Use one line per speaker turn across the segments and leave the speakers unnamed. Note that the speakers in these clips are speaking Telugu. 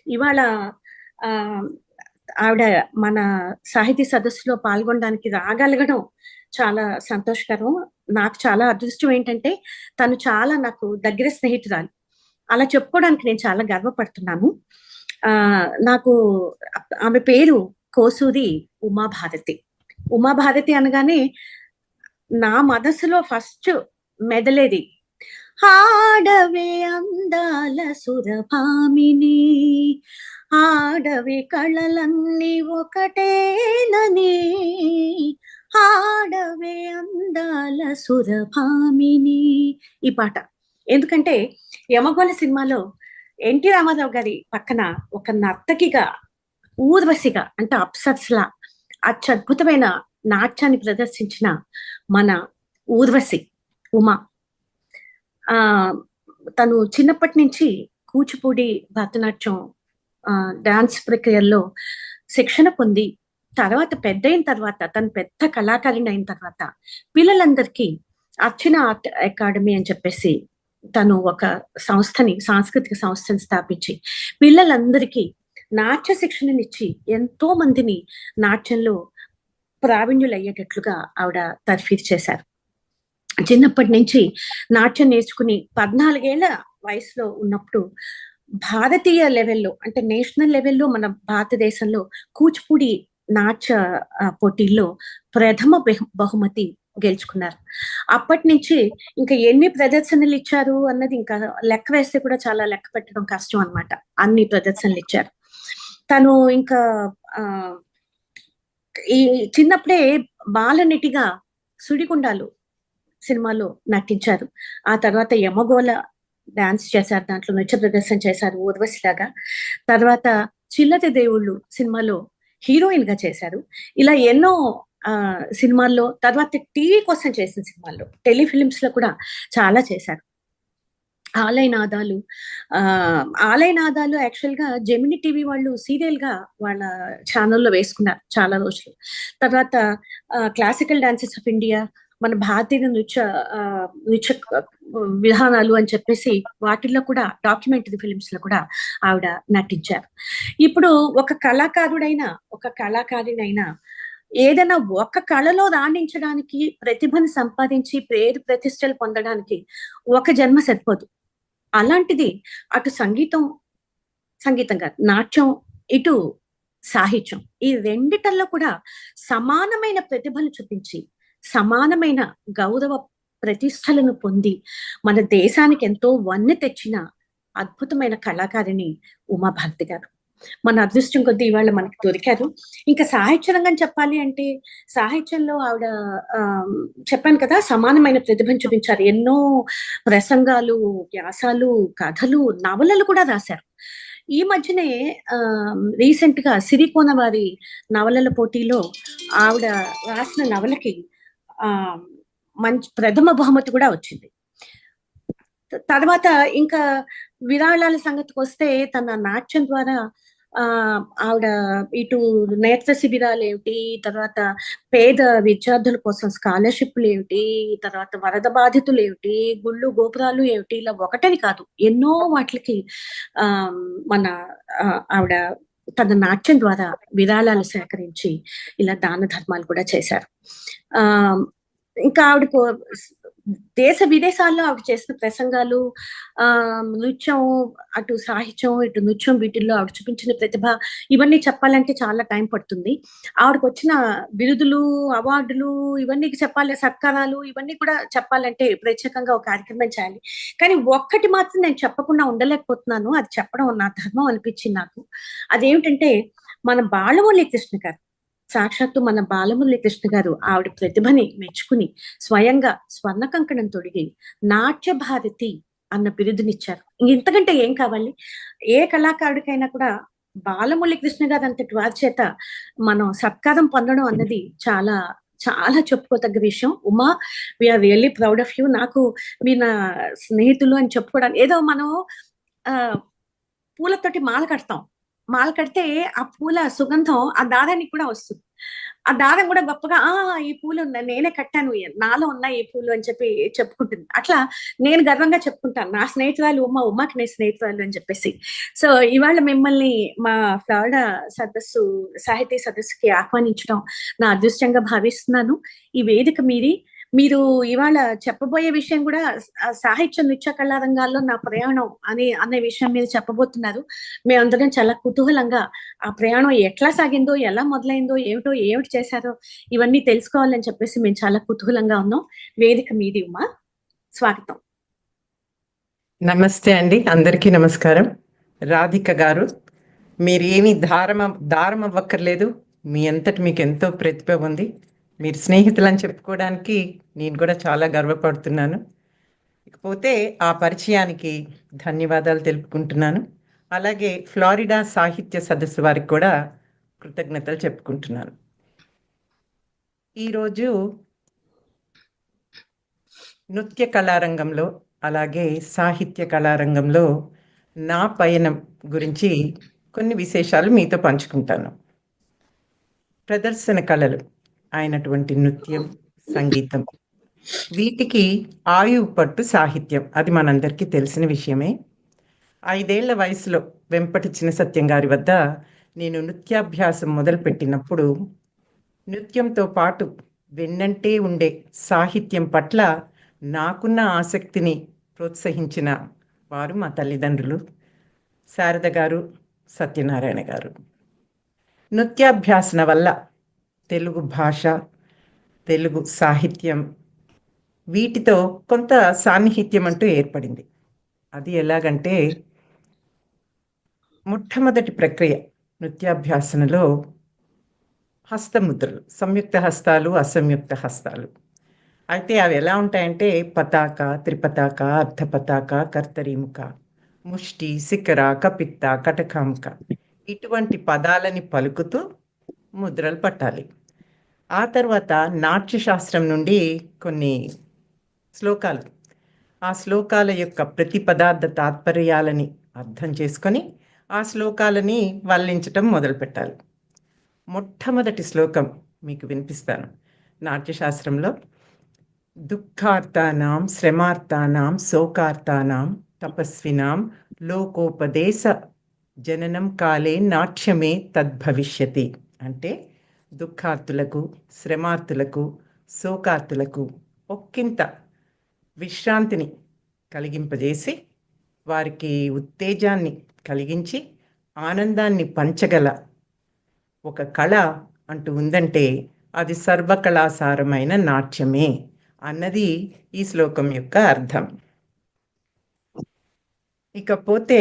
ఇవాళ ఆ, ఆవిడ మన సాహితీ సదస్సులో పాల్గొనడానికి రాగలగడం చాలా సంతోషకరం. నాకు చాలా అదృష్టం ఏంటంటే తను చాలా నాకు దగ్గర స్నేహితురాలు. అలా చెప్పుకోవడానికి నేను చాలా గర్వపడుతున్నాను. ఆ నాకు ఆమె పేరు కోసూరి ఉమాభారతి. ఉమాభారతి అనగానే నా మనసులో ఫస్ట్ మెదలేది ఆడవే అందాల సురభామిని, ఆడవే కళలన్నీ ఒకటేనని, ఆడవే అందాల సురభామిని. ఈ పాట ఎందుకంటే యమగోళ సినిమాలో ఎన్టీ రామారావు గారి పక్కన ఒక నర్తకిగా, ఊర్వశిగా అంటే అప్సరస్లా అత్యద్భుతమైన నాట్యాన్ని ప్రదర్శించిన మన ఊర్వశి ఉమా. ఆ తను చిన్నప్పటి నుంచి కూచిపూడి, భరతనాట్యం, డాన్స్ ప్రక్రియల్లో శిక్షణ పొంది తర్వాత పెద్దయిన తర్వాత తను పెద్ద కళాకారిణి అయిన తర్వాత పిల్లలందరికీ అర్చన ఆర్ట్ అకాడమీ అని చెప్పేసి తను ఒక సంస్థని, సాంస్కృతిక సంస్థని స్థాపించి పిల్లలందరికీ నాట్య శిక్షణనిచ్చి ఎంతో మందిని నాట్యంలో ప్రావీణ్యులు అయ్యేటట్లుగా ఆవిడ తర్ఫీదు చేశారు. చిన్నప్పటి నుంచి నాట్యం నేర్చుకుని 14 ఏళ్ల వయసులో ఉన్నప్పుడు భారతీయ లెవెల్లో అంటే నేషనల్ లెవెల్లో మన భారతదేశంలో కూచిపూడి నాట్య పోటీల్లో ప్రథమ బహుమతి గెలుచుకున్నారు. అప్పటి నుంచి ఇంకా ఎన్ని ప్రదర్శనలు ఇచ్చారు అన్నది ఇంకా లెక్క వేస్తే కూడా చాలా లెక్క పెట్టడం కష్టం అన్నమాట. అన్ని ప్రదర్శనలు ఇచ్చారు. తను ఇంకా ఆ ఈ చిన్నప్పుడే బాలనటిగా సుడిగుండాలు సినిమాలో నటించారు. ఆ తర్వాత యమగోళ డాన్స్ చేశారు. దాంట్లో నృత్య ప్రదర్శన చేశారు ఊర్వశిలాగా. తర్వాత చిల్లరి దేవుళ్ళు సినిమాలో హీరోయిన్ గా చేశారు. ఇలా ఎన్నో సినిమాల్లో, తర్వాత టీవీ కోసం చేసిన సినిమాల్లో, టెలిఫిలిమ్స్ లో కూడా చాలా చేశారు. ఆలయనాదాలు ఆలయనాదాలు యాక్చువల్ గా జెమిని టీవీ వాళ్ళు సీరియల్ గా వాళ్ళ ఛానల్లో వేసుకున్నారు చాలా రోజులు. తర్వాత క్లాసికల్ డాన్సెస్ ఆఫ్ ఇండియా, మన భారతీయ నృత్య విధానాలు అని చెప్పేసి వాటిల్లో కూడా డాక్యుమెంటరీ ఫిలిమ్స్ లో కూడా ఆవిడ నటించారు. ఇప్పుడు ఒక కళాకారుడైనా, ఒక కళాకారినైనా ఏదైనా ఒక కళలో రాణించడానికి, ప్రతిభను సంపాదించి పేరు ప్రతిష్టలు పొందడానికి ఒక జన్మ సరిపోదు. అలాంటిది అటు సంగీతం, సంగీతం కాదు నాట్యం, ఇటు సాహిత్యం, ఈ రెండిటల్లో కూడా సమానమైన ప్రతిభను చూపించి సమానమైన గౌరవ ప్రతిష్టలను పొంది మన దేశానికి ఎంతో వన్నె తెచ్చిన అద్భుతమైన కళాకారిణి ఉమాభారతి గారు. మన అదృష్టం కొద్దీ ఇవాళ మనకి దొరికారు. ఇంకా సాహిత్య రంగం చెప్పాలి అంటే సాహిత్యంలో ఆవిడ చెప్పాను కదా సమానమైన ప్రతిభను చూపించారు. ఎన్నో ప్రసంగాలు, వ్యాసాలు, కథలు, నవలలు కూడా రాశారు. ఈ మధ్యనే రీసెంట్ గా సిరికోన వారి నవలల పోటీలో ఆవిడ రాసిన నవలకి మంచి ప్రథమ బహుమతి కూడా వచ్చింది. తర్వాత ఇంకా విరాళాల సంగతికి వస్తే తన నాట్యం ద్వారా ఆవిడ ఇటు నేత్ర శిబిరాలు ఏమిటి, తర్వాత పేద విద్యార్థుల కోసం స్కాలర్షిప్లు ఏమిటి, తర్వాత వరద బాధితులు ఏమిటి, గుళ్ళు గోపురాలు ఏమిటి, ఇలా ఒకటని కాదు ఎన్నో వాటికి మన ఆవిడ తన నాట్యం ద్వారా విరాళాలు సేకరించి ఇలా దాన ధర్మాలు కూడా చేశారు. ఇంకా ఆవిడకు దేశ విదేశాల్లో ఆవిడ చేసిన ప్రసంగాలు, నృత్యం, అటు సాహిత్యం, ఇటు నృత్యం, వీటిల్లో ఆవిడ చూపించిన ప్రతిభ, ఇవన్నీ చెప్పాలంటే చాలా టైం పడుతుంది. ఆవిడకు వచ్చిన బిరుదులు, అవార్డులు, ఇవన్నీ చెప్పాలి, సత్కారాలు, ఇవన్నీ కూడా చెప్పాలంటే ప్రత్యేకంగా ఒక కార్యక్రమం చేయాలి. కానీ ఒక్కటి మాత్రం నేను చెప్పకుండా ఉండలేకపోతున్నాను, అది చెప్పడం నా ధర్మం అనిపించింది నాకు. అదేమిటంటే మన బాలమురళీ కృష్ణ గారు, సాక్షాత్తు మన బాలమురళీ కృష్ణ గారు ఆవిడ ప్రతిభని మెచ్చుకుని స్వయంగా స్వర్ణ కంకణం తొడిగి నాట్య భారతి అన్న బిరుదునిచ్చారు. ఇంతకంటే ఏం కావాలి? ఏ కళాకారుడికైనా కూడా బాలమురళీ కృష్ణ గారు అంతటి వారి చేత మనం సత్కారం పొందడం అన్నది చాలా చాలా చెప్పుకోదగ్గ విషయం. Uma, we are really proud of you. నాకు మీ నా స్నేహితులు అని చెప్పుకోవడానికి, ఏదో మనం పూలతోటి మాల కడతాం, మాల కడితే ఆ పూల సుగంధం ఆ దారానికి కూడా వస్తుంది. ఆ దారం కూడా గొప్పగా ఈ పూలు నేనే కట్టాను, నాలో ఉన్నాయి ఈ పూలు అని చెప్పి చెప్పుకుంటుంది. అట్లా నేను గర్వంగా చెప్పుకుంటాను, నా స్నేహితురాలు ఉమ్మకి నేను స్నేహితురాలు అని చెప్పేసి. సో ఇవాళ మిమ్మల్ని మా ఫ్లోరిడా సదస్సు, సాహితీ సదస్సుకి ఆహ్వానించడం నా అదృష్టంగా భావిస్తున్నాను. ఈ వేదిక మీది. మీరు ఇవాళ చెప్పబోయే విషయం కూడా సాహిత్య నృత్య కళా రంగాల్లో నా ప్రయాణం అనే విషయం మీరు చెప్పబోతున్నారు. మేమందరం చాలా కుతూహలంగా ఆ ప్రయాణం ఎట్లా సాగిందో, ఎలా మొదలైందో, ఏమిటి చేశారో ఇవన్నీ తెలుసుకోవాలని చెప్పేసి మేము చాలా కుతూహలంగా ఉన్నాం. వేదిక మీది ఉమా, స్వాగతం.
నమస్తే అండి, అందరికీ నమస్కారం. రాధిక గారు, మీరు ఏమీ దారం అవ్వక్కర్లేదు. మీ అంతటి మీకు ఎంతో ప్రతిభ ఉంది. మీరు స్నేహితులని చెప్పుకోవడానికి నేను కూడా చాలా గర్వపడుతున్నాను. ఇకపోతే ఆ పరిచయానికి ధన్యవాదాలు తెలుపుకుంటున్నాను. అలాగే ఫ్లోరిడా సాహిత్య సదస్సు వారికి కూడా కృతజ్ఞతలు చెప్పుకుంటున్నాను. ఈరోజు నృత్య కళారంగంలో అలాగే సాహిత్య కళారంగంలో నా పయనం గురించి కొన్ని విశేషాలు మీతో పంచుకుంటాను. ప్రదర్శన కళలు అయినటువంటి నృత్యం, సంగీతం, వీటికి ఆయువు పట్టు సాహిత్యం, అది మనందరికీ తెలిసిన విషయమే. 5 ఏళ్ల వయసులో వెంపటి చిన్న సత్యం గారి వద్ద నేను నృత్యాభ్యాసం మొదలుపెట్టినప్పుడు నృత్యంతో పాటు వెన్నంటే ఉండే సాహిత్యం పట్ల నాకున్న ఆసక్తిని ప్రోత్సహించిన వారు మా తల్లిదండ్రులు, శారద గారు, సత్యనారాయణ గారు. నృత్యాభ్యాసన వల్ల తెలుగు భాష, తెలుగు సాహిత్యం, వీటితో కొంత సాన్నిహిత్యం అంటూ ఏర్పడింది. అది ఎలాగంటే, మొట్టమొదటి ప్రక్రియ నృత్యాభ్యాసనలో హస్తముద్రలు, సంయుక్త హస్తాలు, అసంయుక్త హస్తాలు. అయితే అవి ఎలా ఉంటాయంటే పతాక, త్రిపతాక, అర్ధపతాక, కర్తరీముఖ, ముష్టి, శిఖర, కపిత్త, కటకాముఖ, ఇటువంటి పదాలని పలుకుతూ ముద్రలు పట్టాలి. ఆ తర్వాత నాట్యశాస్త్రం నుండి కొన్ని శ్లోకాలు, ఆ శ్లోకాల యొక్క ప్రతి పదార్థ తాత్పర్యాలని అర్థం చేసుకొని ఆ శ్లోకాలని వల్లించటం మొదలుపెట్టాలి. మొట్టమొదటి శ్లోకం మీకు వినిపిస్తాను. నాట్యశాస్త్రంలో దుఃఖార్తానాం శ్రమార్తానాం శోకార్తానాం తపస్వినాం లోకోపదేశ జననం కాలే నాట్యమే తద్భవిష్యతి. అంటే దుఃఖార్తులకు, శ్రమార్తులకు, శోకార్తులకు ఒక్కింత విశ్రాంతిని కలిగింపజేసి వారికి ఉత్తేజాన్ని కలిగించి ఆనందాన్ని పంచగల ఒక కళ అంటూ ఉందంటే అది సర్వకళాసారమైన నాట్యమే అన్నది ఈ శ్లోకం యొక్క అర్థం. ఇకపోతే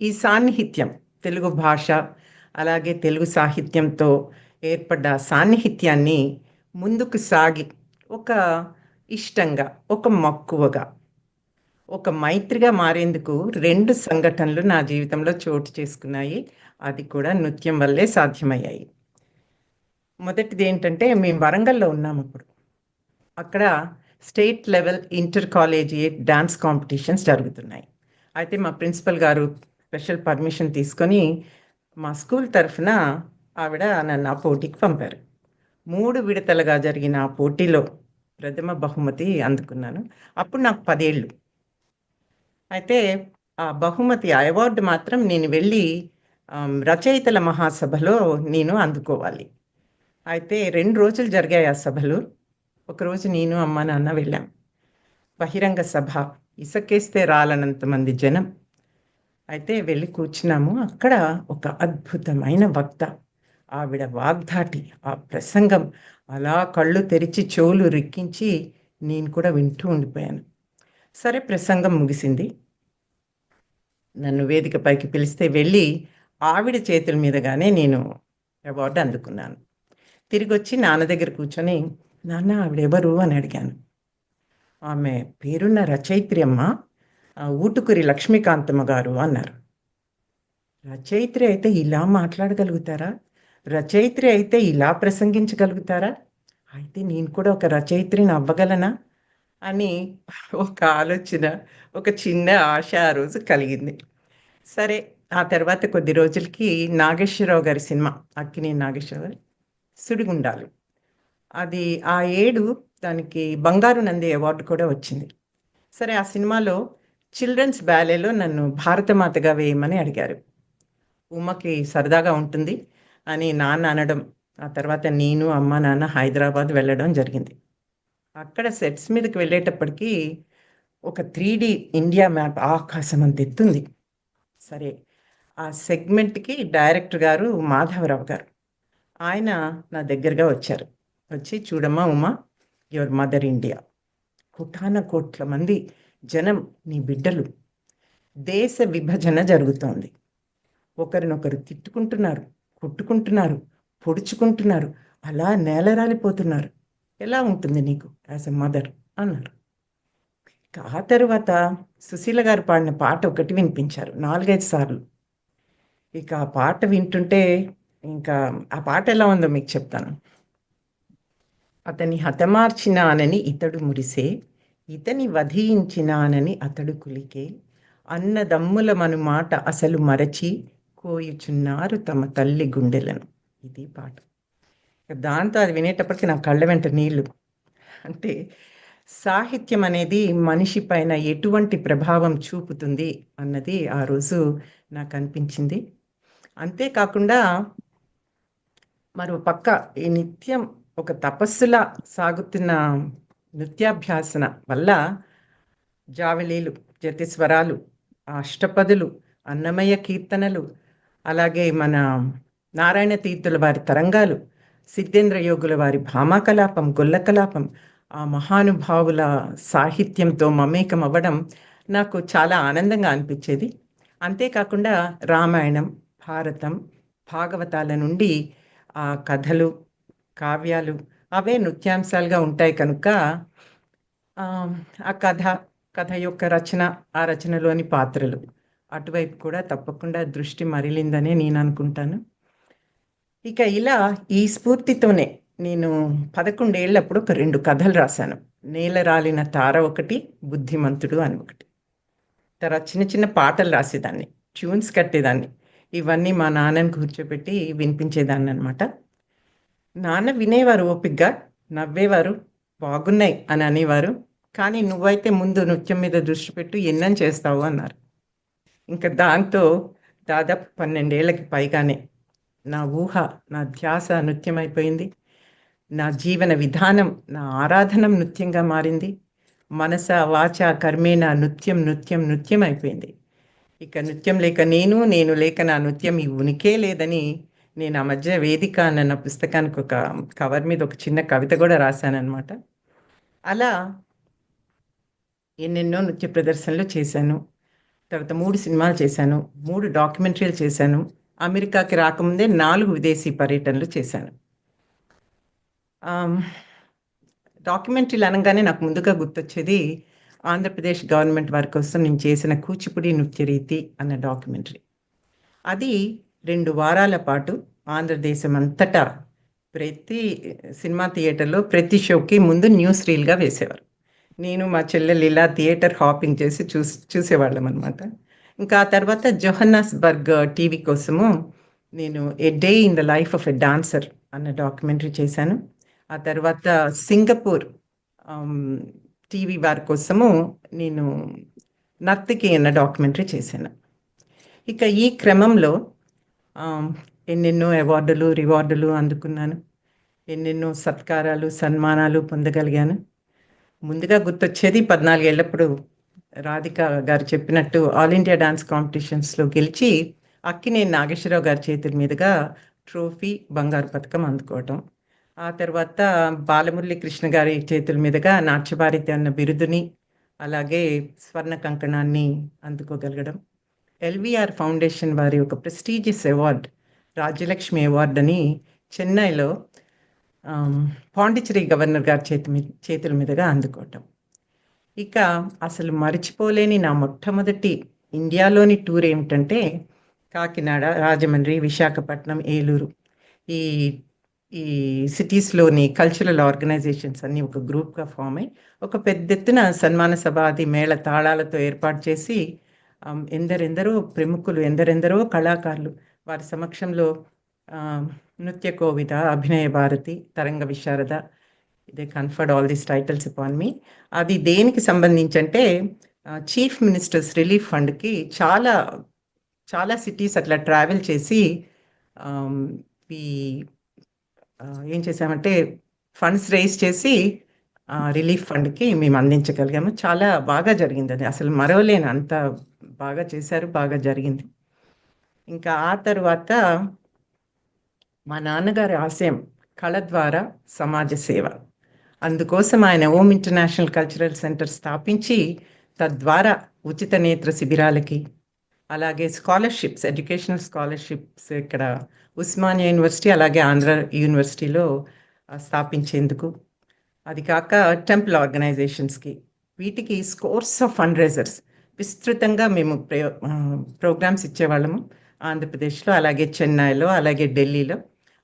ఈ సాన్నిహిత్యం, తెలుగు భాష అలాగే తెలుగు సాహిత్యంతో ఏర్పడ్డ సాన్నిహిత్యాన్ని ముందుకు సాగి ఒక ఇష్టంగా, ఒక మక్కువగా, ఒక మైత్రిగా మారేందుకు 2 సంఘటనలు నా జీవితంలో చోటు చేసుకున్నాయి. అది కూడా నృత్యం వల్లే సాధ్యమయ్యాయి. మొదటిది ఏంటంటే, మేము వరంగల్లో ఉన్నాము అప్పుడు. అక్కడ state level inter collegiate dance competitions జరుగుతున్నాయి. అయితే మా ప్రిన్సిపల్ గారు స్పెషల్ పర్మిషన్ తీసుకొని మా స్కూల్ తరఫున ఆవిడ నన్ను ఆ పోటీకి పంపారు. 3 విడతలుగా జరిగిన ఆ పోటీలో ప్రథమ బహుమతి అందుకున్నాను. అప్పుడు నాకు 10 ఏళ్ళు. అయితే ఆ బహుమతి, ఆ అవార్డు మాత్రం నేను వెళ్ళి రచయితల మహాసభలో నేను అందుకోవాలి. అయితే 2 రోజులు జరిగాయి ఆ సభలు. ఒకరోజు నేను, అమ్మ, నాన్న వెళ్ళాం. బహిరంగ సభ, ఇసకేస్తే రాలనంత మంది జనం. అయితే వెళ్ళి కూర్చున్నాము. అక్కడ ఒక అద్భుతమైన వక్త, ఆవిడ వాగ్ధాటి, ఆ ప్రసంగం అలా కళ్ళు తెరిచి చెవులు రిక్కించి నేను కూడా వింటూ ఉండిపోయాను. సరే, ప్రసంగం ముగిసింది. నన్ను వేదిక పైకి పిలిస్తే వెళ్ళి ఆవిడ చేతుల మీదగానే నేను అవార్డు అందుకున్నాను. తిరిగి వచ్చి నాన్న దగ్గర కూర్చొని, నాన్న ఆవిడెవరు అని అడిగాను. ఆమె పేరున్న రచయిత్రి అమ్మ, ఊటుకురి లక్ష్మీకాంతమ్మ గారు అన్నారు. రచయిత్రి అయితే ఇలా మాట్లాడగలుగుతారా? రచయిత్రి అయితే ఇలా ప్రసంగించగలుగుతారా? అయితే నేను కూడా ఒక రచయిత్రిని అవ్వగలనా అని ఒక ఆలోచన, ఒక చిన్న ఆశ ఆ రోజు కలిగింది. సరే, ఆ తర్వాత కొద్ది రోజులకి నాగేశ్వరరావు గారి సినిమా, అక్కినేని నాగేశ్వరరావు సుడిగుండాలు. అది ఆ ఏడు దానికి బంగారు నంది అవార్డు కూడా వచ్చింది. సరే, ఆ సినిమాలో చిల్డ్రన్స్ బ్యాలేలో నన్ను భారతమాతగా వేయమని అడిగారు. ఉమ్మకి సరదాగా ఉంటుంది అని నాన్న అనడం, ఆ తర్వాత నేను, అమ్మ, నాన్న హైదరాబాద్ వెళ్ళడం జరిగింది. అక్కడ సెట్స్ మీదకి వెళ్ళేటప్పటికి ఒక 3D ఇండియా మ్యాప్ ఆకాశమంత ఎత్తుంది. సరే, ఆ సెగ్మెంట్‌కి డైరెక్టర్ గారు మాధవరావు గారు. ఆయన నా దగ్గరగా వచ్చారు. వచ్చి, "చూడమ్మా Uma, your mother India. Kotana కోట్ల మంది జనం నీ బిడ్డలు. దేశ విభజన జరుగుతోంది. ఒకరినొకరు తిట్టుకుంటున్నారు, కొట్టుకుంటున్నారు, పొడుచుకుంటున్నారు. అలా నేలరాలిపోతున్నారు. ఎలా ఉంటుంది నీకు యాస్ ఎ మదర్" అన్నారు. ఆ తరువాత సుశీల గారు పాడిన పాట ఒకటి వినిపించారు 4, 5 సార్లు. ఇక ఆ పాట వింటుంటే ఇంకా ఆ పాట ఎలా ఉందో మీకు చెప్తాను. అతని హతమార్చినానని ఇతడు మురిసే, ఇతని వధించినానని అతడు కులికే, అన్నదమ్ముల మను మాట అసలు మరచి, కోయుచున్నారు తమ తల్లి గుండెలను. ఇది పాట. దాంతో అది వినేటప్పటికి నా కళ్ళ వెంట నీళ్ళు. అంటే సాహిత్యం అనేది మనిషి పైన ఎటువంటి ప్రభావం చూపుతుంది అన్నది ఆ రోజు నాకు అనిపించింది. అంతేకాకుండా మరో పక్క ఈ నిత్యం ఒక తపస్సులా సాగుతున్న నృత్యాభ్యాసన వల్ల జావళీలు, జతిస్వరాలు, అష్టపదులు, అన్నమయ్య కీర్తనలు, అలాగే మన నారాయణ తీర్థుల వారి తరంగాలు, సిద్ధేంద్ర యోగుల వారి భామాకలాపం, గొల్లకలాపం, ఆ మహానుభావుల సాహిత్యంతో మమేకం అవ్వడం నాకు చాలా ఆనందంగా అనిపించేది. అంతేకాకుండా రామాయణం, భారతం, భాగవతాల నుండి ఆ కథలు, కావ్యాలు అవే నృత్యాంశాలుగా ఉంటాయి కనుక ఆ కథ యొక్క రచన, ఆ రచనలోని పాత్రలు అటువైపు కూడా తప్పకుండా దృష్టి మరలిందనే నేను అనుకుంటాను. ఇక ఇలా ఈ స్ఫూర్తితోనే నేను 11 ఏళ్ళప్పుడు ఒక 2 కథలు రాశాను. 'నేలరాలిన తార' ఒకటి, 'బుద్ధిమంతుడు' అని ఒకటి. తర్వాత చిన్న చిన్న పాటలు రాసేదాన్ని, ట్యూన్స్ కట్టేదాన్ని. ఇవన్నీ మా నాన్నని కూర్చోపెట్టి వినిపించేదాన్ననమాట. నాన్న వినేవారు ఓపికగా, నవ్వేవారు, బాగున్నాయి అని అనేవారు. కానీ "నువ్వైతే ముందు నృత్యం మీద దృష్టి పెట్టు, ఎన్నని చేస్తావు" అన్నారు. ఇంక దాంతో దాదాపు 12 ఏళ్ళకి పైగానే నా ఊహ, నా ధ్యాస నృత్యమైపోయింది. నా జీవన విధానం, నా ఆరాధనం నృత్యంగా మారింది. మనస, వాచ, కర్మేణ నృత్యం, నృత్యం, నృత్యం అయిపోయింది. ఇక నృత్యం లేక నేను, నేను లేక నా నృత్యం ఈ ఉనికే లేదని నేను ఆ మధ్య 'వేదిక' అన్న నా పుస్తకానికి ఒక కవర్ మీద ఒక చిన్న కవిత కూడా రాశాననమాట. అలా ఎన్నెన్నో నృత్య ప్రదర్శనలు చేశాను. తర్వాత 3 సినిమాలు చేశాను. 3 డాక్యుమెంటరీలు చేశాను. అమెరికాకి రాకముందే 4 విదేశీ పర్యటనలు చేశాను. ఆహ్, డాక్యుమెంటరీలు అనంగానే నాకు ముందుగా గుర్తొచ్చేది ఆంధ్రప్రదేశ్ గవర్నమెంట్ వారి కోసం నేను చేసిన 'కూచిపూడి నృత్యరీతి' అన్న డాక్యుమెంటరీ. అది 2 వారాల పాటు ఆంధ్రదేశమంతటా ప్రతి సినిమా థియేటర్‌లో ప్రతి షోకి ముందు న్యూస్ రీల్‌గా వేసేవారు. నేను, మా చెల్లెలు ఇలా థియేటర్ హాపింగ్ చేసి చూసేవాళ్ళమనమాట. ఇంకా ఆ తర్వాత జోహన్నాస్బర్గ్ టీవీ కోసము నేను 'a day in the life of a dancer' అన్న డాక్యుమెంటరీ చేశాను. ఆ తర్వాత సింగపూర్ ఆహ్, టీవీ వారి కోసము నేను 'నర్తకి' అన్న డాక్యుమెంటరీ చేశాను. ఇక ఈ క్రమంలో ఆహ్, ఎన్నెన్నో అవార్డులు, రివార్డులు అందుకున్నాను. ఎన్నెన్నో సత్కారాలు, సన్మానాలు పొందగలిగాను. ముందుగా గుర్తొచ్చేది 14 ఏళ్ళప్పుడు రాధిక గారు చెప్పినట్టు ఆల్ ఇండియా డాన్స్ కాంపిటీషన్స్‌లో గెలిచి అక్కినేని నాగేశ్వరరావు గారి చేతుల మీదుగా ట్రోఫీ, బంగారు పతకం అందుకోవటం. ఆ తర్వాత బాలమురళీ కృష్ణ గారి చేతుల మీదుగా నాట్యభారతి అన్న బిరుదుని, అలాగే స్వర్ణ కంకణాన్ని అందుకోగలగడం. ఎల్‌వీఆర్ ఫౌండేషన్ వారి ఒక ప్రెస్టీజియస్ అవార్డ్, రాజ్యలక్ష్మి అవార్డ్ అని చెన్నైలో పాండిచ్చేరి గవర్నర్ గారి చేతుల మీదుగా అందుకోవటం. ఇక అసలు మరిచిపోలేని నా మొట్టమొదటి ఇండియాలోని టూర్ ఏమిటంటే కాకినాడ, రాజమండ్రి, విశాఖపట్నం, ఏలూరు. ఈ ఈ సిటీస్‌లోని కల్చరల్ ఆర్గనైజేషన్స్ అన్నీ ఒక గ్రూప్‌గా ఫార్మ్ అయ్యి ఒక పెద్దెత్తున సన్మాన సభ, అది మేళ తాళాలతో ఏర్పాటు చేసి ఎందరెందరో ప్రముఖులు, ఎందరెందరో కళాకారులు వారి సమక్షంలో ఆ, నృత్య Kovida, Abhinaya Bharati, Taranga Visharada, they conferred all these titles upon me. అది దేనికి సంబంధించి అంటే చీఫ్ మినిస్టర్స్ రిలీఫ్ ఫండ్కి చాలా చాలా సిటీస్ అట్లా ట్రావెల్ చేసి ఆమ్, ఈ ఆ, ఏం చేసామంటే ఫండ్స్ రైజ్ చేసి రిలీఫ్ ఫండ్కి మేము అందించగలిగాము. చాలా బాగా జరిగింది, అది అసలు మరవలేను, అంత బాగా చేశారు, బాగా జరిగింది. ఇంకా ఆ తర్వాత మా నాన్నగారి ఆశయం కళ ద్వారా సమాజ సేవ. అందుకోసం ఆయన ఓం ఇంటర్నేషనల్ కల్చరల్ సెంటర్ స్థాపించి తద్వారా ఉచిత నేత్ర శిబిరాలకి, అలాగే స్కాలర్షిప్స్, ఎడ్యుకేషనల్ స్కాలర్షిప్స్ ఇక్కడ ఉస్మానియా యూనివర్సిటీ అలాగే ఆంధ్ర యూనివర్సిటీలో స్థాపించేందుకు, అది కాక టెంపుల్ ఆర్గనైజేషన్స్కి, వీటికి స్కోర్స్ ఆఫ్ ఫండ్ రైజర్స్ విస్తృతంగా మేము ప్రోగ్రామ్స్ ఇచ్చేవాళ్ళము ఆంధ్రప్రదేశ్లో, అలాగే చెన్నైలో, అలాగే ఢిల్లీలో.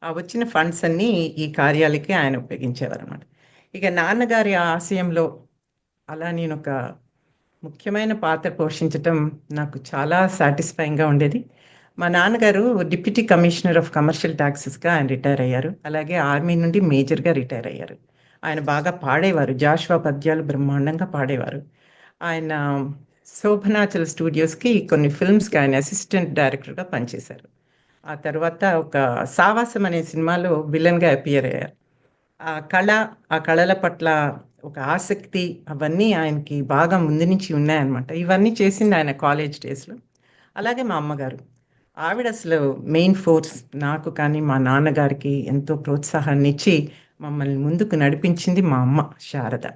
ఆ వచ్చిన ఫండ్స్ అన్నీ ఈ కార్యాలకి ఆయన ఉపయోగించేవారు అనమాట. ఇక నాన్నగారి ఆశయంలో అలా నేను ఒక ముఖ్యమైన పాత్ర పోషించటం నాకు చాలా సాటిస్ఫైయింగ్గా ఉండేది. మా నాన్నగారు డిప్యూటీ కమిషనర్ ఆఫ్ కమర్షియల్ ట్యాక్సెస్గా ఆయన రిటైర్ అయ్యారు, అలాగే ఆర్మీ నుండి మేజర్గా రిటైర్ అయ్యారు. ఆయన బాగా పాడేవారు, జాషువా పద్యాలు బ్రహ్మాండంగా పాడేవారు. ఆయన శోభనాచల్ స్టూడియోస్కి కొన్ని ఫిల్మ్స్కి ఆయన అసిస్టెంట్ డైరెక్టర్గా పనిచేశారు. ఆ తర్వాత ఒక సావాసం అనే సినిమాలో విలన్గా అపియర్ అయ్యారు. ఆ కళ, ఆ కళల పట్ల ఒక ఆసక్తి, అవన్నీ ఆయనకి బాగా ముందు నుంచి ఉన్నాయన్నమాట. ఇవన్నీ చేసింది ఆయన కాలేజ్ డేస్లో. అలాగే మా అమ్మగారు, ఆవిడ అసలు మెయిన్ ఫోర్స్, నాకు కానీ మా నాన్నగారికి ఎంతో ప్రోత్సాహాన్ని ఇచ్చి మమ్మల్ని ముందుకు నడిపించింది మా అమ్మ శారద.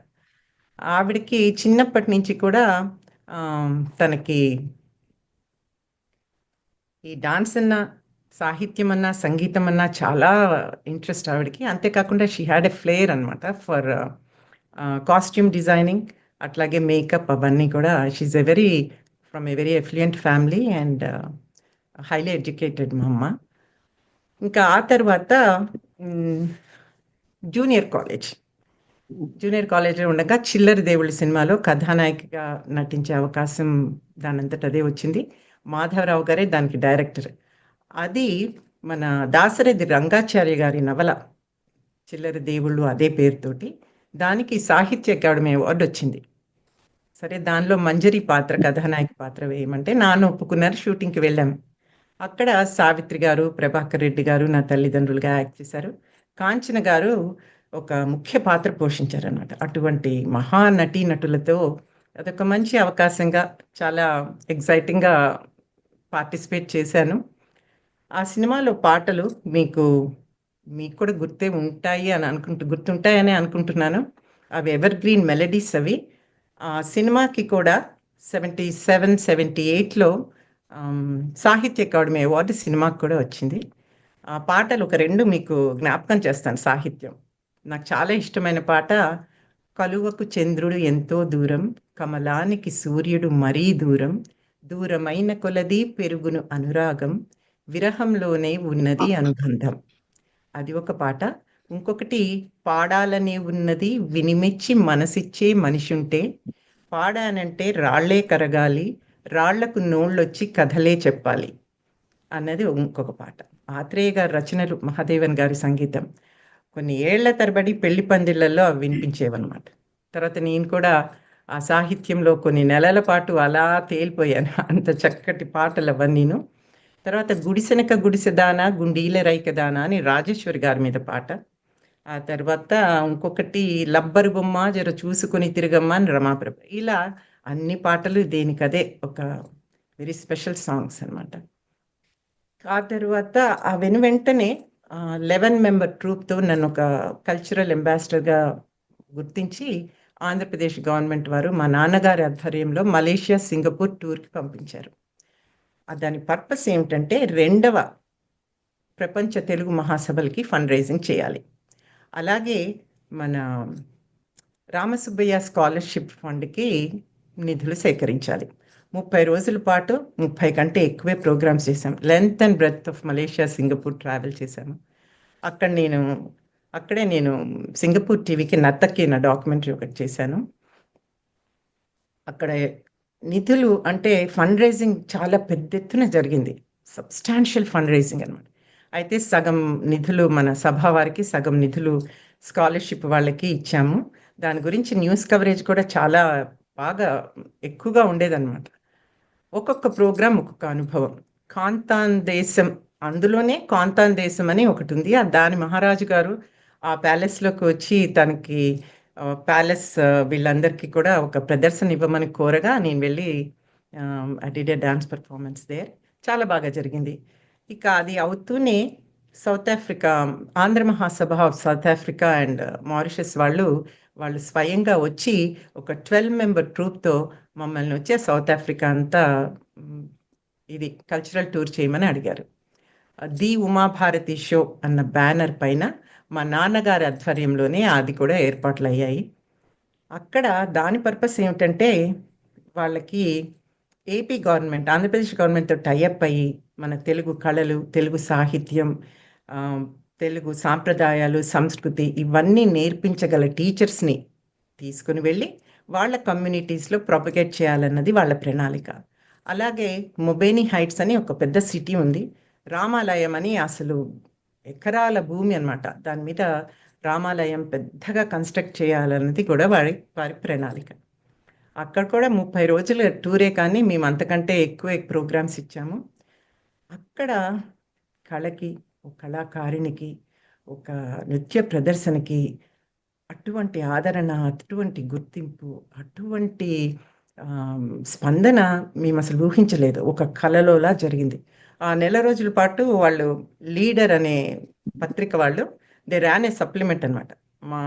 ఆవిడకి చిన్నప్పటి నుంచి కూడా తనకి ఈ డాన్స్ అన్నా, సాహిత్యం అన్నా, సంగీతం అన్నా చాలా ఇంట్రెస్ట్ ఆవిడకి. అంతేకాకుండా షీ హ్యాడ్ ఎ ఫ్లేర్ అనమాట ఫర్ కాస్ట్యూమ్ డిజైనింగ్, అట్లాగే మేకప్, అవన్నీ కూడా. She a very from a very affluent family and highly educated మా అమ్మ. ఇంకా ఆ తర్వాత జూనియర్ కాలేజ్ జూనియర్ కాలేజ్లో ఉండగా చిల్లర దేవుళ్ళ సినిమాలో కథానాయికగా నటించే అవకాశం దానంతట అదే వచ్చింది. మాధవరావు గారే దానికి డైరెక్టర్. అది మన దాశరథి రంగాచార్య గారి నవల చిల్లర దేవుళ్ళు, అదే పేరుతోటి. దానికి సాహిత్య అకాడమీ అవార్డు వచ్చింది. సరే, దానిలో మంజరి పాత్ర, కథానాయక పాత్ర వేయమంటే నాన్న ఒప్పుకున్నారు. షూటింగ్కి వెళ్ళాము. అక్కడ సావిత్రి గారు, ప్రభాకర్ రెడ్డి గారు నా తల్లిదండ్రులుగా యాక్ట్ చేశారు. కాంచన గారు ఒక ముఖ్య పాత్ర పోషించారనమాట. అటువంటి మహానటీ నటులతో అదొక మంచి అవకాశంగా చాలా ఎగ్జైటింగ్గా పార్టిసిపేట్ చేశాను. ఆ సినిమాలో పాటలు మీకు కూడా గుర్తే ఉంటాయి అని గుర్తుంటాయని అనుకుంటున్నాను. అవి ఎవర్ గ్రీన్ మెలడీస్ అవి. ఆ సినిమాకి కూడా 77, 78లో సాహిత్య అకాడమీ అవార్డు సినిమాకి కూడా వచ్చింది. ఆ పాటలు ఒక రెండు మీకు జ్ఞాపకం చేస్తాను. సాహిత్యం నాకు చాలా ఇష్టమైన పాట, కలువకు చంద్రుడు ఎంతో దూరం, కమలానికి సూర్యుడు మరీ దూరం, దూరమైన కొలది పెరుగును అనురాగం, విరహంలోనే ఉన్నది అనుబంధం. అది ఒక పాట. ఇంకొకటి, పాడాలనే ఉన్నది వినిమెచ్చి మనసిచ్చే మనిషుంటే, పాడానంటే రాళ్లే కరగాలి, రాళ్లకు నోళ్ళొచ్చి కథలే చెప్పాలి అన్నది ఇంకొక పాట. ఆత్రేయ గారి రచనలు, మహాదేవన్ గారి సంగీతం. కొన్ని ఏళ్ల తరబడి పెళ్లి పందిళ్లలో అవి వినిపించేవన్నమాట. తర్వాత నేను కూడా ఆ సాహిత్యంలో కొన్ని నెలల పాటు అలా తేలిపోయాను. అంత చక్కటి పాటలు అవన్నీను. తర్వాత గుడిసెనక గుడిసెదాన గుండీల రైకదాన అని రాజేశ్వరి గారి మీద పాట. ఆ తర్వాత ఇంకొకటి, లబ్బరు బొమ్మ జర చూసుకొని తిరగమ్మ అని రమాప్రభ. ఇలా అన్ని పాటలు దేనికదే ఒక వెరీ స్పెషల్ సాంగ్స్ అనమాట. ఆ తర్వాత ఆ వెంటనే 11 మెంబర్ ట్రూప్తో నన్ను ఒక కల్చరల్ అంబాసిడర్గా గుర్తించి ఆంధ్రప్రదేశ్ గవర్నమెంట్ వారు మా నాన్నగారి ఆధ్వర్యంలో మలేషియా, సింగపూర్ టూర్కి పంపించారు. దాని పర్పస్ ఏమిటంటే 2వ ప్రపంచ తెలుగు మహాసభలకి ఫండ్ రైజింగ్ చేయాలి. అలాగే మన రామసుబ్బయ్య స్కాలర్షిప్ ఫండ్కి నిధులు సేకరించాలి. 30 రోజుల పాటు 30 కంటే ఎక్కువే ప్రోగ్రామ్స్ చేశాం. Length and breadth of Malaysia, Singapore travel చేశాము. అక్కడే నేను సింగపూర్ టీవీకి నర్తకి నా డాక్యుమెంటరీ ఒకటి చేశాను. అక్కడ నిధులు అంటే ఫండ్ రైజింగ్ చాలా పెద్ద ఎత్తున జరిగింది. సబ్స్టాన్షియల్ ఫండ్ రైజింగ్ అనమాట. అయితే సగం నిధులు మన సభ వారికి, సగం నిధులు స్కాలర్షిప్ వాళ్ళకి ఇచ్చాము. దాని గురించి న్యూస్ కవరేజ్ కూడా చాలా బాగా ఎక్కువగా ఉండేదన్నమాట. ఒక్కొక్క ప్రోగ్రాం ఒక్కొక్క అనుభవం. కాంతాన్ దేశం, అందులోనే కాంతాన్ దేశం అని ఒకటి ఉంది. దాని మహారాజు గారు ఆ ప్యాలెస్లోకి వచ్చి తనకి ప్యాలెస్ వీళ్ళందరికీ కూడా ఒక ప్రదర్శన ఇవ్వమని కోరగా నేను వెళ్ళి I did a dance performance there. చాలా బాగా జరిగింది. ఇక అది అవుతూనే South Africa, Andhra Mahasabha of South Africa and Mauritius వాళ్ళు స్వయంగా వచ్చి ఒక 12 మెంబర్ ట్రూప్తో మమ్మల్ని వచ్చే సౌత్ ఆఫ్రికా అంతా ఇది కల్చరల్ టూర్ చేయమని అడిగారు. ది ఉమాభారతి షో అన్న బ్యానర్ పైన మా నాన్నగారి ఆధ్వర్యంలోనే అది కూడా ఏర్పాట్లు అయ్యాయి. అక్కడ దాని పర్పస్ ఏమిటంటే వాళ్ళకి ఏపీ గవర్నమెంట్, ఆంధ్రప్రదేశ్ గవర్నమెంట్తో టైఅప్ అయ్యి మన తెలుగు కళలు, తెలుగు సాహిత్యం, తెలుగు సాంప్రదాయాలు, సంస్కృతి ఇవన్నీ నేర్పించగల టీచర్స్ని తీసుకుని వెళ్ళి వాళ్ళ కమ్యూనిటీస్లో ప్రొపగేట్ చేయాలన్నది వాళ్ళ ప్రణాళిక. అలాగే మొబేని హైట్స్ అని ఒక పెద్ద సిటీ ఉంది. రామాలయం అని అసలు ఎకరాల భూమి అన్నమాట. దాని మీద రామాలయం పెద్దగా కన్స్ట్రక్ట్ చేయాలన్నది కూడా వారి ప్రణాళిక. అక్కడ కూడా 30 రోజుల టూరే, కానీ మేము అంతకంటే ఎక్కువ ప్రోగ్రామ్స్ ఇచ్చాము. అక్కడ కళకి, ఒక కళాకారిణికి, ఒక నృత్య ప్రదర్శనకి అటువంటి ఆదరణ, అటువంటి గుర్తింపు, అటువంటి స్పందన మేము అసలు ఊహించలేదు. ఒక కళలోలా జరిగింది. ఆ నెల రోజుల పాటు వాళ్ళు లీడర్ అనే పత్రిక వాళ్ళు దే ర్యాన్ ఏ సప్లిమెంట్ అనమాట. మా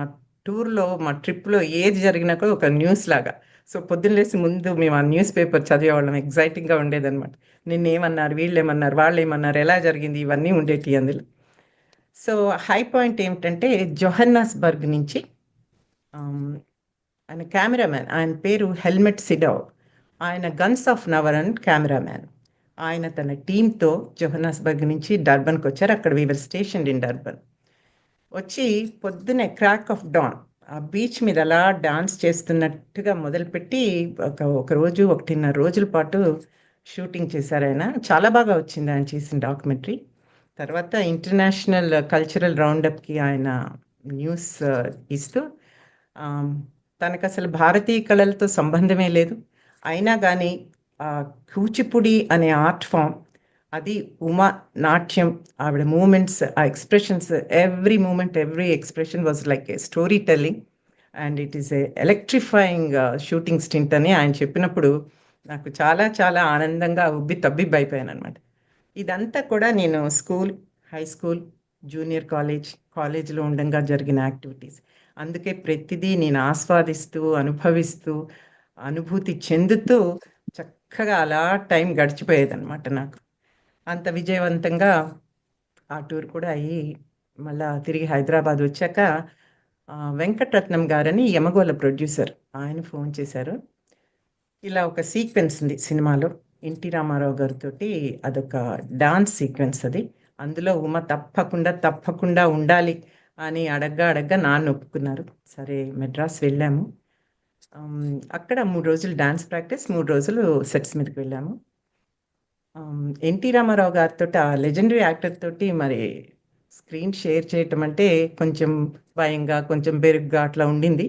టూర్లో, మా ట్రిప్లో ఏది జరిగినా కూడా ఒక న్యూస్ లాగా. సో పొద్దున్న లేసి ముందు మేము ఆ న్యూస్ పేపర్ చదివేవాళ్ళం. ఎగ్జైటింగ్గా ఉండేదన్నమాట. నిన్నేమన్నారు, వీళ్ళేమన్నారు, వాళ్ళు ఏమన్నారు, ఎలా జరిగింది, ఇవన్నీ ఉండేటి అందులో. సో హై పాయింట్ ఏమిటంటే జోహన్నాస్బర్గ్ నుంచి ఆయన కెమెరామ్యాన్, ఆయన పేరు హెల్మెట్ సిడవ్. ఆయన గన్స్ ఆఫ్ నవరన్ కెమెరామ్యాన్. ఆయన తన టీంతో జోహన్నాస్బర్గ్ నుంచి డర్బన్కి వచ్చారు. అక్కడ వీవర్ స్టేషన్ ఇన్ డర్బన్. వచ్చి పొద్దునే క్రాక్ ఆఫ్ డాన్ ఆ బీచ్ మీద అలా డాన్స్ చేస్తున్నట్టుగా మొదలుపెట్టి ఒక రోజు 1.5 రోజుల పాటు షూటింగ్ చేశారు ఆయన. చాలా బాగా వచ్చింది ఆయన చేసిన డాక్యుమెంటరీ. తర్వాత ఇంటర్నేషనల్ కల్చరల్ రౌండప్కి ఆయన న్యూస్ ఇస్తూ, తనకు అసలు భారతీయ కళలతో సంబంధమే లేదు, అయినా కానీ కూచిపూడి అనే ఆర్ట్ ఫామ్, అది ఉమా నాట్యం, ఆవిడ మూమెంట్స్, ఆ expressions, every movement, every expression was like a story telling and it is a electrifying shooting stint అని ఆయన చెప్పినప్పుడు నాకు చాలా చాలా ఆనందంగా తబ్బిబ్బైపోయాను అనమాట. ఇదంతా కూడా నేను స్కూల్, హై స్కూల్, జూనియర్ కాలేజ్లో ఉండగా జరిగిన యాక్టివిటీస్. అందుకే ప్రతిదీ నేను ఆస్వాదిస్తూ, అనుభవిస్తూ, అనుభూతి చెందుతూ చక్కగా అలా టైం గడిచిపోయేదన్నమాట నాకు. అంత విజయవంతంగా ఆ టూర్ కూడా అయ్యి మళ్ళా తిరిగి హైదరాబాద్ వచ్చాక వెంకటరత్నం గారని యమగోళ ప్రొడ్యూసర్, ఆయన ఫోన్ చేశారు. ఇలా ఒక సీక్వెన్స్ ఉంది సినిమాలో ఎన్టీ రామారావు గారితో, అదొక డాన్స్ సీక్వెన్స్ అది. అందులో ఉమ తప్పకుండా ఉండాలి అని అడగ్గా నాన్న ఒప్పుకున్నారు. సరే మెడ్రాస్ వెళ్ళాము. అక్కడ 3 రోజులు డాన్స్ ప్రాక్టీస్, 3 రోజులు సెట్స్ మీదకి వెళ్ళాము. ఎన్టీ రామారావు గారితో, ఆ లెజెండరీ యాక్టర్ తోటి మరి స్క్రీన్ షేర్ చేయటం అంటే కొంచెం భయంగా, కొంచెం బెరుగ్గా అట్లా ఉండింది.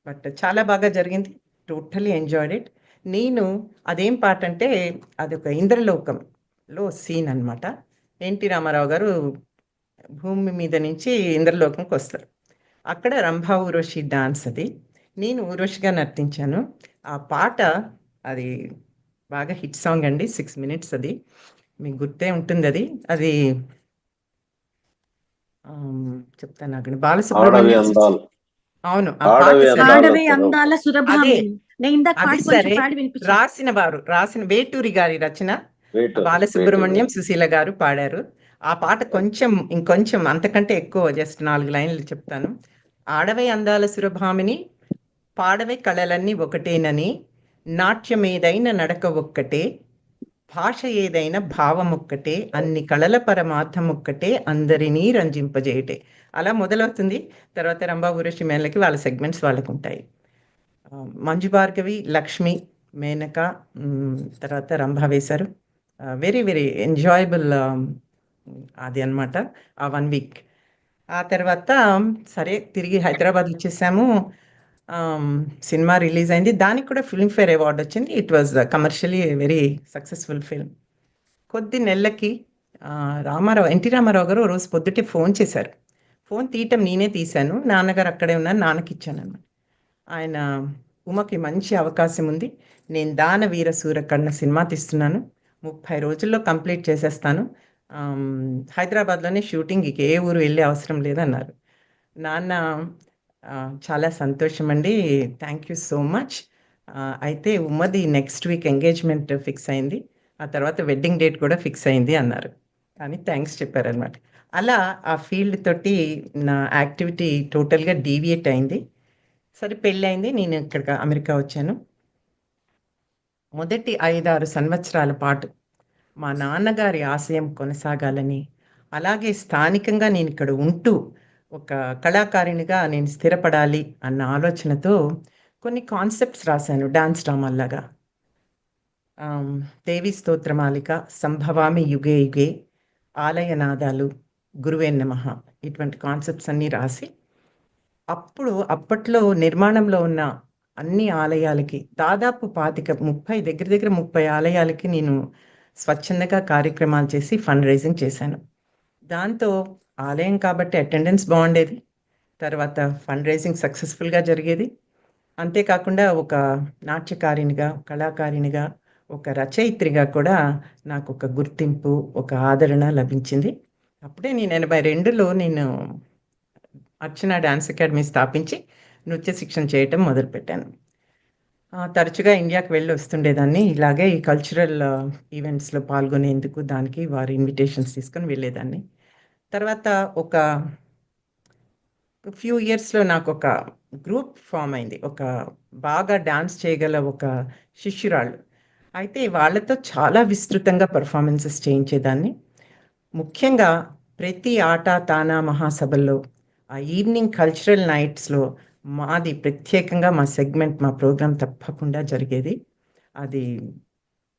బట్ చాలా బాగా జరిగింది. Totally enjoyed it. నేను అదేం పాట అంటే అదొక ఇంద్రలోకంలో సీన్ అనమాట. ఎన్టీ రామారావు గారు భూమి మీద నుంచి ఇంద్రలోకంకి వస్తారు. అక్కడ రంభా ఊర్వశి డాన్స్ అది. నేను ఊర్వశిగా నర్తించాను. ఆ పాట అది బాగా హిట్ సాంగ్ అండి. 6 minutes అది. మీకు గుర్తే ఉంటుంది అది. అది చెప్తాను నాకు. బాలసుబ్రహ్మణ్యం. అవును, ఆ పాట
ఆడవే అందాల సురభామిని. నేను ఇందాక
అది
పాడి
సరే.
కొంచెం పాడి వినిపించాను.
రాసిన వేటూరి గారి రచన, బాలసుబ్రహ్మణ్యం, సుశీల గారు పాడారు. ఆ పాట ఇంకొంచెం అంతకంటే ఎక్కువ, జస్ట్ 4 లైన్లు చెప్తాను. ఆడవే అందాల సురభామిని, పాడవే కళలన్నీ ఒకటేనని, నాట్యమేదైన నడక ఒక్కటే, భాష ఏదైనా భావం ఒక్కటే, అన్ని కళల పరమార్థం ఒక్కటే, అందరినీ రంజింపజేయటే. అలా మొదలవుతుంది. తర్వాత రంభా ఊర్వశి మేనలకి వాళ్ళ సెగ్మెంట్స్ వాళ్ళకు ఉంటాయి. మంజు భార్గవి, లక్ష్మి, మేనక, తర్వాత రంభా వేశారు. వెరీ వెరీ ఎంజాయబుల్ అది అన్నమాట ఆ 1 వీక్. ఆ తర్వాత సరే తిరిగి హైదరాబాద్ వచ్చేసాము. సినిమా రిలీజ్ అయింది. దానికి కూడా ఫిల్మ్‌ఫేర్ అవార్డ్ వచ్చింది. It was commercially very successful film. కొద్ది నెలలకి ఎన్టీ రామారావు గారు ఓ రోజు పొద్దుటే ఫోన్ చేశారు. ఫోన్ తీయటం నేనే తీశాను. నాన్నగారు అక్కడే ఉన్నారు. నాన్నకిచ్చానన్నమాట. ఆయన ఉమకి మంచి అవకాశం ఉంది. నేను 'దానవీర సూరకర్ణ' సినిమా తీస్తున్నాను. 30 రోజుల్లో కంప్లీట్ చేసేస్తాను. హైదరాబాద్‌లోనే షూటింగ్ ఇక ఏ ఊరు వెళ్ళే అవసరం లేదన్నారు. నాన్న చాలా సంతోషమండి. Thank you so much. అయితే ఉమ్మది నెక్స్ట్ వీక్ ఎంగేజ్‌మెంట్ ఫిక్స్ అయింది. ఆ తర్వాత వెడ్డింగ్ డేట్ కూడా ఫిక్స్ అయింది అన్నారు. అని థాంక్స్ చెప్పారనమాట. అలా ఆ ఫీల్డ్ తోటి నా యాక్టివిటీ టోటల్‌గా డీవియేట్ అయింది. సరే పెళ్ళయింది. నేను ఇక్కడికి అమెరికా వచ్చాను. మొదటి 5, 6 సంవత్సరాల పాటు మా నాన్నగారి ఆశయం కొనసాగాలని, అలాగే స్థానికంగా నేనిక్కడ ఉంటూ, ఒక కళాకారిణిగా నేను స్థిరపడాలి అన్న ఆలోచనతో కొన్ని కాన్సెప్ట్స్ రాశాను డాన్స్ డ్రామాల్లాగా. ఆహ్, 'దేవి స్తోత్రమాలిక', 'సంభవామి యుగే యుగే', 'ఆలయనాదాలు', 'గురువే నమః' ఇటువంటి కాన్సెప్ట్స్ అన్నీ రాసి, అప్పట్లో నిర్మాణంలో ఉన్న అన్ని ఆలయాలకి దాదాపు 30 దగ్గర దగ్గర 30 ఆలయాలకి నేను స్వచ్ఛందంగా కార్యక్రమాలు చేసి ఫండ్ రైజింగ్ చేశాను. దాంతో ఆలయం కాబట్టి అటెండెన్స్ బావుండేది. తర్వాత ఫండ్ రైజింగ్ సక్సెస్‌ఫుల్‌గా జరిగేది. అంతే కాకుండా ఒక నాట్యకారిణిగా, కళాకారిణిగా, ఒక రచయిత్రిగా కూడా నాకొక గుర్తింపు, ఒక ఆదరణ లభించింది. అప్పుడే నేను 82లో నేను అర్చన డాన్స్ అకాడమీ స్థాపించి నృత్య శిక్షణ చేయటం మొదలుపెట్టాను. తరచుగా ఇండియాకి వెళ్ళి వస్తుండేదాన్ని. ఇలాగే ఈ కల్చరల్ ఈవెంట్స్‌లో పాల్గొనేందుకు దానికి వారి ఇన్విటేషన్స్ తీసుకొని వెళ్ళేదాన్ని. తర్వాత ఒక ఫ్యూ ఇయర్స్‌లో నాకొక గ్రూప్ ఫార్మ్ అయింది. ఒక బాగా డాన్స్ చేయగల ఒక శిష్యురాళ్ళు. అయితే వాళ్ళతో చాలా విస్తృతంగా పెర్ఫార్మన్సెస్ చేయించేదాన్ని. ముఖ్యంగా ప్రతి ఆట, తానా మహాసభల్లో, ఆ ఈవినింగ్ కల్చరల్ నైట్స్‌లో మాది ప్రత్యేకంగా మా సెగ్మెంట్, మా ప్రోగ్రామ్ తప్పకుండా జరిగేది. అది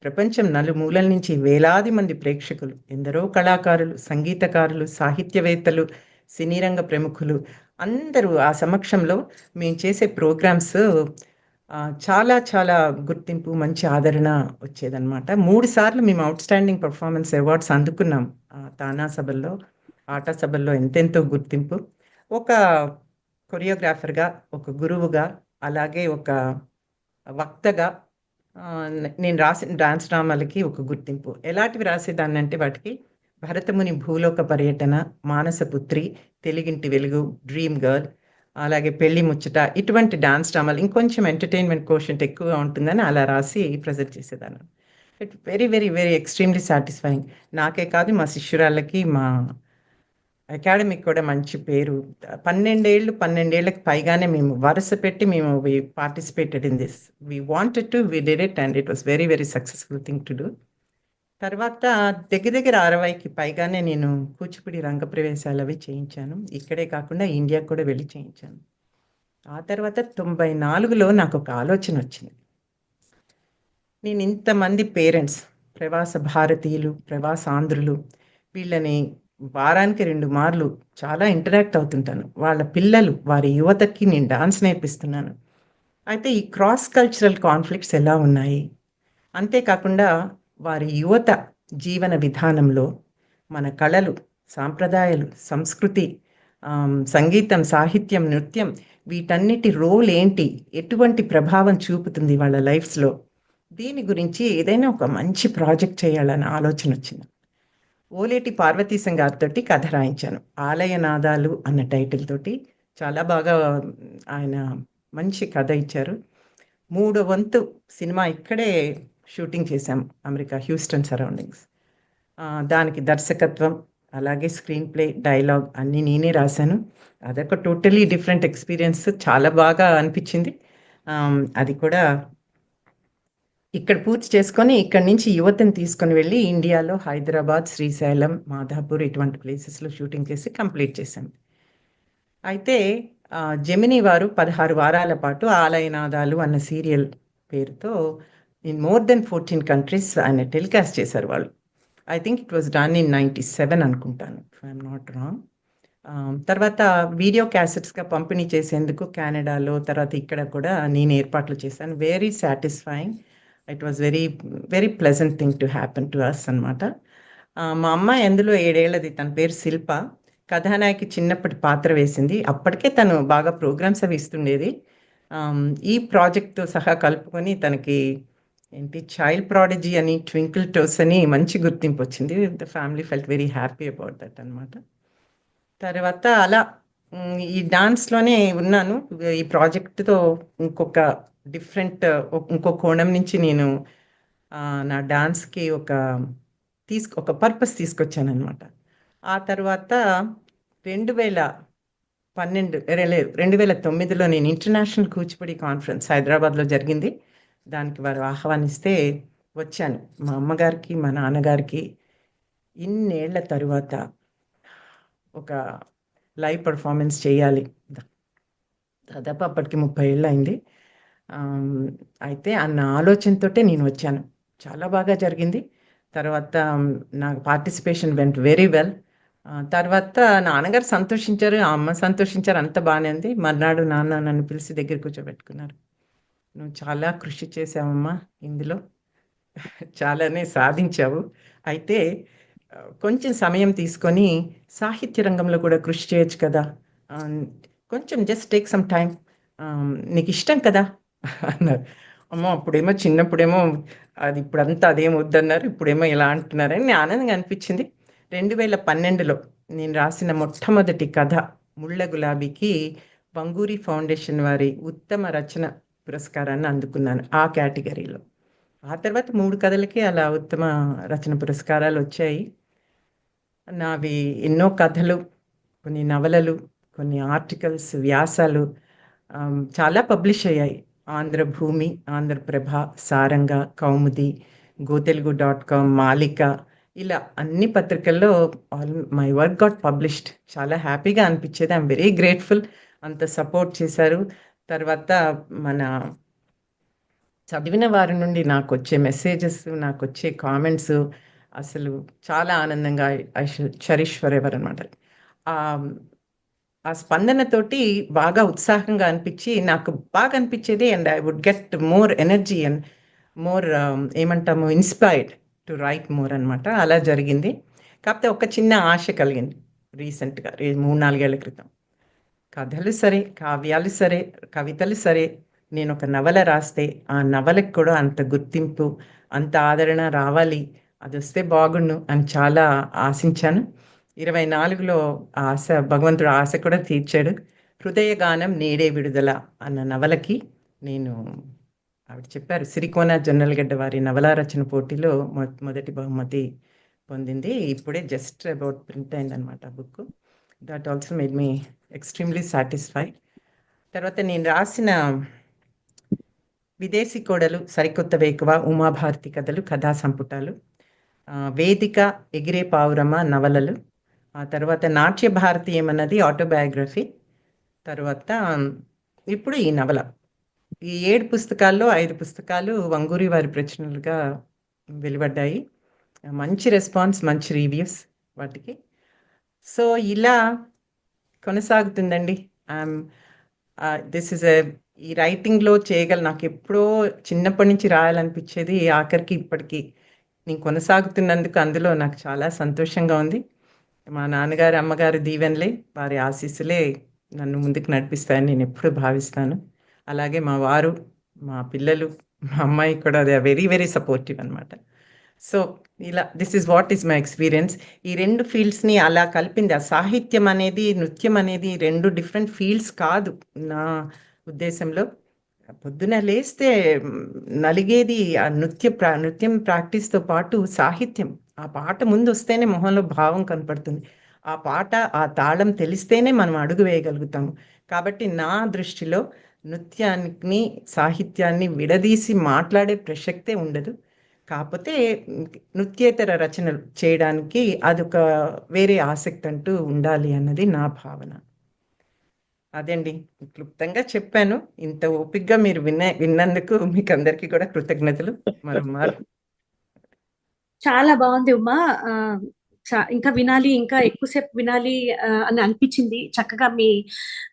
ప్రపంచం నలుమూలల నుంచి వేలాది మంది ప్రేక్షకులు, ఎందరో కళాకారులు, సంగీతకారులు, సాహిత్యవేత్తలు, సినీ రంగ ప్రముఖులు అందరూ ఆ సమక్షంలో మేము చేసే ప్రోగ్రామ్స్ చాలా చాలా గుర్తింపు, మంచి ఆదరణ వచ్చేదనమాట. 3 సార్లు మేము ఔట్‌స్టాండింగ్ పెర్ఫార్మన్స్ అవార్డ్స్ అందుకున్నాం. తానా సభల్లో, ఆట సభల్లో ఎంతెంతో గుర్తింపు. ఒక కొరియోగ్రాఫర్‌గా, ఒక గురువుగా, అలాగే ఒక వక్తగా నేను రాసిన డాన్స్ డ్రామాలకి ఒక గుర్తింపు. ఎలాంటివి రాసేదాన్నంటే వాటికి 'భరతముని భూలోక పర్యటన', 'మానసపుత్రి', 'తెలుగింటి వెలుగు', 'డ్రీమ్ గర్ల్', అలాగే 'పెళ్లి ముచ్చట' ఇటువంటి డాన్స్ డ్రామాలు ఇంకొంచెం ఎంటర్‌టైన్‌మెంట్ కోషెంట్ ఎక్కువగా ఉంటుందని అలా రాసి ప్రెజెంట్ చేసేదాన్ని. It very, very, very extremely satisfying. నాకే కాదు మా శిష్యురాళ్ళకి, మా అకాడమీకి కూడా మంచి పేరు. 12 ఏళ్ళకి పైగానే మేము వరుస పెట్టి we participated in this. We wanted to, we did it and it was very, very successful thing to do. తర్వాత దగ్గర దగ్గర 60కి పైగానే నేను కూచిపూడి రంగప్రవేశాలవి చేయించాను. ఇక్కడే కాకుండా ఇండియాకి కూడా వెళ్లి చేయించాను. ఆ తర్వాత 94లో నాకొక ఆలోచనొచ్చింది. నేనింతమంది పేరెంట్స్, ప్రవాస భారతీయులు, ప్రవాసాంధ్రులు వీళ్ళని వారానికి 2 మార్లు చాలా ఇంటరాక్ట్ అవుతుంటాను. వాళ్ళ పిల్లలు, వారి యువతకి నేను డాన్స్ నేర్పిస్తున్నాను. అయితే ఈ క్రాస్ కల్చరల్ కాన్‌ఫ్లిక్ట్స్ ఎలా ఉన్నాయి? అంతే కాకుండా వారి యువత జీవన విధానంలో మన కళలు, సాంప్రదాయాలు, సంస్కృతి, సంగీతం, సాహిత్యం, నృత్యం వీటన్నిటి రోల్ ఏంటి? ఎటువంటి ప్రభావం చూపుతుంది వాళ్ళ లైఫ్స్‌లో? దీని గురించి ఏదైనా ఒక మంచి ప్రాజెక్ట్ చేయాలన్న ఆలోచనొచ్చింది. ఓలేటి పార్వతీశం గారితోటి కథ రాయించాను. 'ఆలయనాదాలు' అన్న టైటిల్ తోటి చాలా బాగా ఆయన మంచి కథ ఇచ్చారు. మూడో వంతు సినిమా ఇక్కడే షూటింగ్ చేశాం. America Houston surroundings. దానికి దర్శకత్వం, అలాగే స్క్రీన్ ప్లే, డైలాగ్ అన్నీ నేనే రాశాను. అదొక టోటల్లీ డిఫరెంట్ ఎక్స్‌పీరియన్స్. చాలా బాగా అనిపిచ్చింది. అది కూడా ఇక్కడ పూర్తి చేసుకొని, ఇక్కడి నుంచి యువతని తీసుకొని వెళ్ళి ఇండియాలో హైదరాబాద్, శ్రీశైలం, మాధాపూర్ ఇటువంటి ప్లేసెస్‌లో షూటింగ్ చేసి కంప్లీట్ చేశాం. అయితే జెమినీ వారు 16 వారాల పాటు 'ఆలయనాదాలు' అన్న సీరియల్ పేరుతో ఇన్ మోర్ దెన్ 14 కంట్రీస్ ఆయన టెలికాస్ట్ చేశారు వాళ్ళు. I think it was done in 97 అనుకుంటాను, ఇఫ్ ఐఎమ్ నాట్ రాంగ్. తర్వాత వీడియో క్యాసెట్స్గా పంపిణీ చేసేందుకు కెనడాలో, తర్వాత ఇక్కడ కూడా నేను ఏర్పాట్లు చేశాను. Very satisfying. It was very very pleasant thing to happen to us అనమాట. మా అమ్మ ఎందులో 7 ఏళ్ళది, తన పేరు శిల్ప, కథానాయకి చిన్నప్పటి పాత్ర వేసింది. అప్పటికే తను బాగా ప్రోగ్రామ్స్ అవి ఇస్తుండేది. ఈ ప్రాజెక్ట్తో సహా కలుపుకొని తనకి ఏంటి చైల్డ్ ప్రాడిజీ అని, ట్వింకిల్ టోస్ అని మంచి గుర్తింపు వచ్చింది. The family felt very happy about that అనమాట. తర్వాత అలా ఈ డాన్స్లోనే ఉన్నాను. ఈ ప్రాజెక్ట్తో ఇంకొక డిఫరెంట్, ఇంకో కోణం నుంచి నేను నా డాన్స్కి ఒక పర్పస్ తీసుకొచ్చాను అనమాట. ఆ తర్వాత 2009లో నేను ఇంటర్నేషనల్ కూచిపూడి కాన్ఫరెన్స్ హైదరాబాద్లో జరిగింది. దానికి వారు ఆహ్వానిస్తే వచ్చాను. మా అమ్మగారికి మా నాన్నగారికి ఇన్నేళ్ల తరువాత ఒక లైవ్ పర్ఫార్మెన్స్ చేయాలి. దాదాపు అప్పటికి 30 ఏళ్ళు అయింది. అయితే అన్న ఆలోచనతోటే నేను వచ్చాను. చాలా బాగా జరిగింది. తర్వాత నా పార్టిసిపేషన్ వెంట్ వెరీ వెల్. తర్వాత నాన్నగారు సంతోషించారు, అమ్మ సంతోషించారు, అంత బాగానే ఉంది. మర్నాడు నాన్న నన్ను పిలిచి దగ్గర కూర్చోబెట్టుకున్నారు. నువ్వు చాలా కృషి చేసావమ్మా, ఇందులో చాలానే సాధించావు. అయితే కొంచెం సమయం తీసుకొని సాహిత్య రంగంలో కూడా కృషి చేయొచ్చు కదా, కొంచెం జస్ట్ టేక్ సమ్ టైం, నీకు ఇష్టం కదా అన్నారు. అమ్మో, అప్పుడేమో చిన్నప్పుడేమో అది, ఇప్పుడంతా అదేం వద్దన్నారు, ఇప్పుడేమో ఇలా అంటున్నారని నేను ఆనందంగా అనిపించింది. 2012లో నేను రాసిన మొట్టమొదటి కథ ముళ్ళ గులాబీకి బంగూరి ఫౌండేషన్ వారి ఉత్తమ రచన పురస్కారాన్ని అందుకున్నాను ఆ కేటగిరీలో. ఆ తర్వాత 3 కథలకి అలా ఉత్తమ రచన పురస్కారాలు వచ్చాయి. నావి ఎన్నో కథలు, కొన్ని నవలలు, కొన్ని ఆర్టికల్స్, వ్యాసాలు చాలా పబ్లిష్ అయ్యాయి. ఆంధ్రభూమి, ఆంధ్రప్రభ, సారంగ, కౌముది, gotelugu.com, మాలిక, ఇలా అన్ని పత్రికల్లో మై వర్క్ గాట్ పబ్లిష్డ్. చాలా హ్యాపీగా అనిపించేది. I'm very grateful. అంత సపోర్ట్ చేశారు. తర్వాత మన చదివిన వారి నుండి నాకు వచ్చే మెసేజెస్, నాకు వచ్చే కామెంట్స్ అసలు చాలా ఆనందంగా, I should cherish forever అనమాట. ఆ స్పందనతోటి బాగా ఉత్సాహంగా అనిపించి, నాకు బాగా అనిపించేది, and I would get more energy and more ఏమంటాము, ఇన్స్పైర్డ్ టు రైట్ మోర్ అనమాట. అలా జరిగింది. కాకపోతే ఒక చిన్న ఆశ కలిగింది రీసెంట్గా, 3-4 ఏళ్ల క్రితం. కథలు సరే, కావ్యాలు సరే, కవితలు సరే, నేను ఒక నవల రాస్తే ఆ నవలకు కూడా అంత గుర్తింపు, అంత ఆదరణ రావాలి, అది వస్తే బాగుండు అని చాలా ఆశించాను. 24లో ఆశ, భగవంతుడు ఆశ కూడా తీర్చాడు. హృదయగానం నేడే విడుదల అన్న నవలకి నేను, ఆవిడ చెప్పారు, సిరికోన జొన్నలగడ్డ వారి నవలా రచన పోటీలో మొదటి బహుమతి పొందింది. ఇప్పుడే జస్ట్ అబౌట్ ప్రింట్ అయిందనమాట ఆ book. That also made me extremely satisfy. తర్వాత నేను రాసిన విదేశీ కోడలు, సరికొత్త వేకువ, ఉమాభారతి కథలు, కథా సంపుటాలు, వేదిక, ఎగిరే పావురమ్మ నవలలు, ఆ తర్వాత నాట్య భారతీయమన్నది ఆటోబయోగ్రఫీ, తర్వాత ఇప్పుడు ఈ నవల. ఈ 7 పుస్తకాల్లో 5 పుస్తకాలు వంగూరి వారి ప్రచురణలుగా వెలువడ్డాయి. మంచి రెస్పాన్స్, మంచి రివ్యూస్ వాటికి. సో ఇలా కొనసాగుతుందండి. దిస్ ఇస్ ఈ రైటింగ్లో నాకు ఎప్పుడో చిన్నప్పటి నుంచి రాయాలనిపించేది, ఆఖరికి ఇప్పటికీ నేను కొనసాగుతున్నందుకు అందులో నాకు చాలా సంతోషంగా ఉంది. మా నాన్నగారు, అమ్మగారు దీవెనలే, వారి ఆశీస్సులే నన్ను ముందుకు నడిపిస్తాయని నేను ఎప్పుడు భావిస్తాను. అలాగే మా వారు, మా పిల్లలు, మా అమ్మాయి కూడా they are very very supportive అనమాట. సో ఇలా this is what is my experience. ఈ 2 ఫీల్డ్స్ని అలా కలిపింది. ఆ సాహిత్యం అనేది, నృత్యం అనేది 2 డిఫరెంట్ ఫీల్డ్స్ కాదు నా ఉద్దేశంలో. పొద్దున లేస్తే నలిగేది ఆ నృత్యం ప్రాక్టీస్తో పాటు సాహిత్యం. ఆ పాట ముందు వస్తేనే మొహంలో భావం కనపడుతుంది. ఆ పాట, ఆ తాళం తెలిస్తేనే మనం అడుగు వేయగలుగుతాము. కాబట్టి నా దృష్టిలో నృత్యాన్ని, సాహిత్యాన్ని విడదీసి మాట్లాడే ప్రసక్తే ఉండదు. కాకపోతే నృత్యేతర రచనలు చేయడానికి అదొక వేరే ఆసక్తి అంటూ ఉండాలి అన్నది నా భావన. అదండి, క్లుప్తంగా చెప్పాను. ఇంత ఓపికగా మీరు విన్నందుకు మీకు అందరికీ కూడా కృతజ్ఞతలు. మరో
చాలా బాగుంది ఉమా. ఆ, ఇంకా వినాలి, ఇంకా ఎక్కువసేపు వినాలి అని అనిపించింది. చక్కగా మీ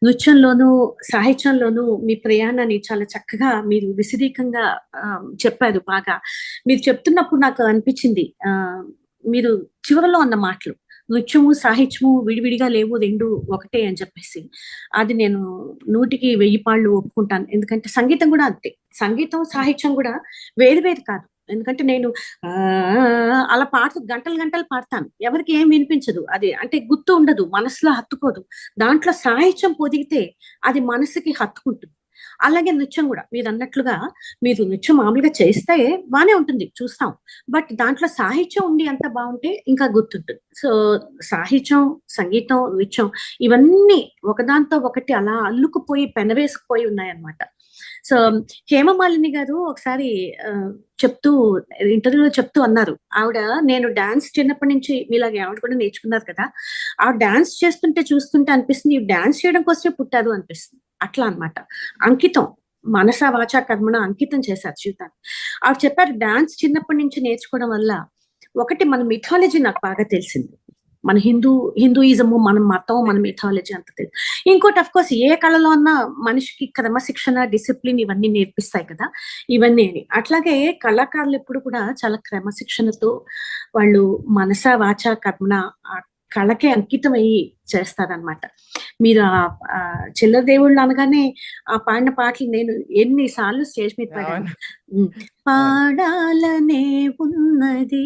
నృత్యంలోను సాహిత్యంలోను మీ ప్రయాణాన్ని చాలా చక్కగా మీరు విశదీకంగా ఆ, చెప్పారు బాగా. మీరు చెప్తున్నప్పుడు నాకు అనిపించింది, మీరు చివరిలో అన్న మాటలు నృత్యము సాహిత్యము విడివిడిగా లేవు, రెండు ఒకటే అని చెప్పేసి, అది నేను 100కి 1000 పాళ్ళు ఒప్పుకుంటాను. ఎందుకంటే సంగీతం కూడా అంతే, సంగీతం సాహిత్యం కూడా వేరు వేరు కాదు. ఎందుకంటే నేను ఆ అలా గంటలు గంటలు పాడతాను, ఎవరికి ఏం వినిపించదు, అది అంటే గుర్తు ఉండదు, మనసులో హత్తుకోదు. దాంట్లో సాహిత్యం పొదిగితే అది మనసుకి హత్తుకుంటుంది. అలాగే నృత్యం కూడా మీరు అన్నట్లుగా, మీరు నృత్యం మామూలుగా చేస్తే బానే ఉంటుంది, చూస్తాం. బట్ దాంట్లో సాహిత్యం ఉండి అంత బాగుంటే ఇంకా గుర్తుంటుంది. సో సాహిత్యం, సంగీతం, నృత్యం ఇవన్నీ ఒకదాంతో ఒకటి అలా అల్లుకుపోయి పెనవేసుకుపోయి ఉన్నాయన్నమాట. సో హేమమాలిని గారు ఒకసారి ఆ, చెప్తూ ఇంటర్వ్యూలో చెప్తూ అన్నారు, ఆవిడ నేను డాన్స్ చిన్నప్పటి నుంచి మీలాగే ఆవిడ కూడా నేర్చుకున్నారు కదా, ఆవిడ డాన్స్ చేస్తుంటే చూస్తుంటే అనిపిస్తుంది ఈ డాన్స్ చేయడం కోసమే పుట్టారు అనిపిస్తుంది. అట్లా అన్నమాట. అంకితం, మనస వాచ కర్మణ అంకితం చేశారు జీవితాన్ని. ఆవిడ చెప్పారు డాన్స్ చిన్నప్పటి నుంచి నేర్చుకోవడం వల్ల ఒకటి మన మిథాలజీ నాకు బాగా తెలిసింది, మన హిందూయిజము, మన మతం, మన మిథాలజీ అంత తెలుసు. ఇంకోటి అఫ్ కోర్స్ ఏ కళలో అన్నా మనిషికి క్రమశిక్షణ, డిసిప్లిన్ ఇవన్నీ నేర్పిస్తాయి కదా, ఇవన్నీ అని. అట్లాగే కళాకారులు ఎప్పుడు కూడా చాలా క్రమశిక్షణతో వాళ్ళు మనస వాచ కర్మణ ఆ కళకే అంకితం అయ్యి చేస్తారనమాట. మీరు ఆ చిల్లర దేవుళ్ళు అనగానే ఆ పాడిన పాటలు నేను ఎన్నిసార్లు స్టేజ్ మీద పాడాను.
అవును.
ఉమ్. పాడాలనే ఉన్నది,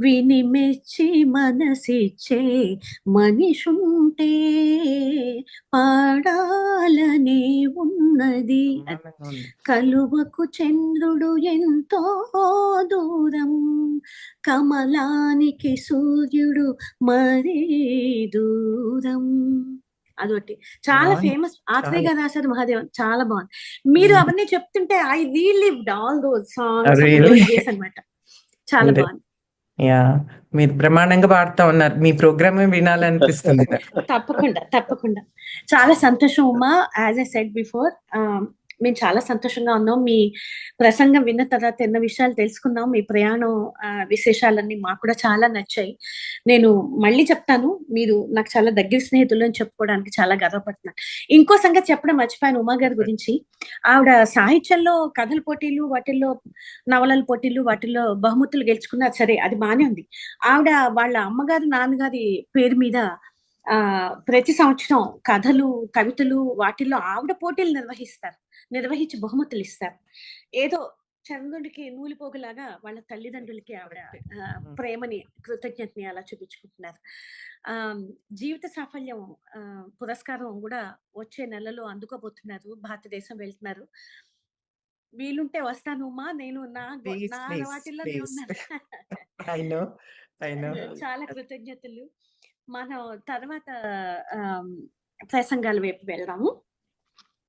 విని మెచ్చి మనసిచ్చే మనిషుంటే, పాడాలనే ఉన్నది అది.
బ్రహ్మాండంగా ఉంది.
కలువకు చంద్రుడు ఎంతో దూరం, కమలానికి సూర్యుడు మరీ దూరం. అదొకటి చాలా
అవును.
ఫేమస్, ఆత్రేయ
చాలా.
గారు రాశారు మహాదేవన్, చాలా బాగుంది. మీరు అవన్నీ చెప్తుంటే I relived all those songs,
really.
Those days అనమాట. చాలా
అంతే.
బాగుంది.
యా, మీరు బ్రహ్మాండంగా పాడుతా ఉన్నారు. మీ ప్రోగ్రామే వినాలనిపిస్తుంది నాకు.
తప్పకుండా, తప్పకుండా. చాలా సంతోషం Uma. As I said before, మేము చాలా సంతోషంగా ఉన్నాం. మీ ప్రసంగం విన్న తర్వాత ఎన్నో విషయాలు తెలుసుకున్నాం. మీ ప్రయాణం విశేషాలన్నీ మాకు కూడా చాలా నచ్చాయి. నేను మళ్ళీ చెప్తాను, మీరు నాకు చాలా దగ్గర స్నేహితులు అని చెప్పుకోవడానికి చాలా గర్వపడుతున్నాను. ఇంకో సంగతి చెప్పడం మర్చిపోయాను ఉమా గారి గురించి. ఆవిడ సాహిత్యంలో కథల పోటీలు, వాటిల్లో నవలల పోటీలు, వాటిల్లో బహుమతులు గెలుచుకున్నారు. సరే, అది బానే ఉంది. ఆవిడ వాళ్ళ అమ్మగారు, నాన్నగారి పేరు మీద ప్రతి సంవత్సరం కథలు, కవితలు వాటిల్లో ఆవిడ పోటీలు నిర్వహించి బహుమతులు ఇస్తారు. ఏదో చంద్రుడికి నూలిపోగులాగా వాళ్ళ తల్లిదండ్రులకి ఆవిడ ప్రేమని, కృతజ్ఞతని అలా చూపించుకుంటున్నారు. ఆ జీవిత సాఫల్యం పురస్కారం కూడా వచ్చే నెలలో అందుకోబోతున్నారు, భారతదేశం వెళ్తున్నారు. వీలుంటే వస్తాను ఉమా, నేను నా
ప్లీజ్,
నా
ప్లీజ్,
వాటిల్లో
ప్లీజ్.
నేనున్నాను.
I know, I know.
చాలా కృతజ్ఞతలు. మనం తర్వాత ప్రసంగాల వైపు వెళ్దాము.